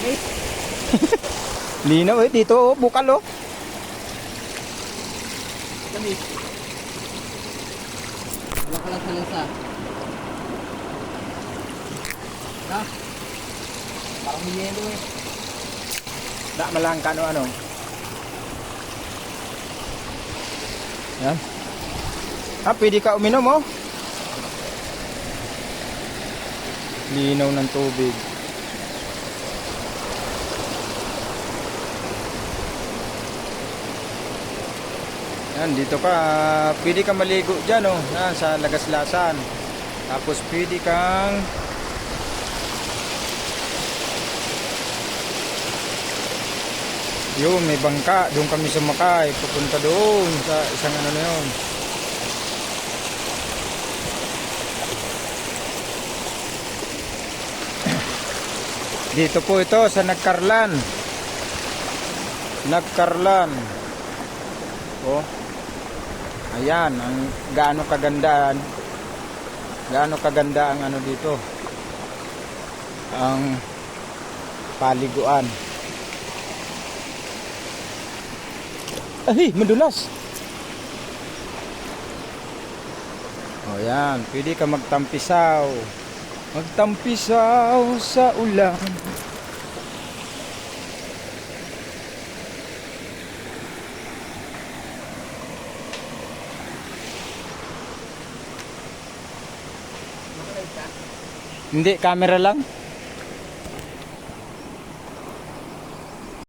Lamig. Linaw eh, dito oh, bukal oh. Lamig. Walang kalansa-lansa. Ha? Parang may yelo eh. Da malang kano ano. Yan. Ah, pwede ka uminom oh. Linaw ng tubig. Yan, dito ka, pwede ka maligo dyan oh, yan, sa Lagaslasan. Tapos pwede kang yun, may bangka, doon kami sumakay, pupunta doon sa isang ano na yun. Dito po ito sa Nagkarlan. Nagkarlan. Oh. Ayan, ang gaano kagandaan. Gaano kaganda ang ano dito. Ang paliguan. Ay, madulas. O yan, pwede ka magtampisaw. Magtampisaw sa ulan. Hindi, camera lang.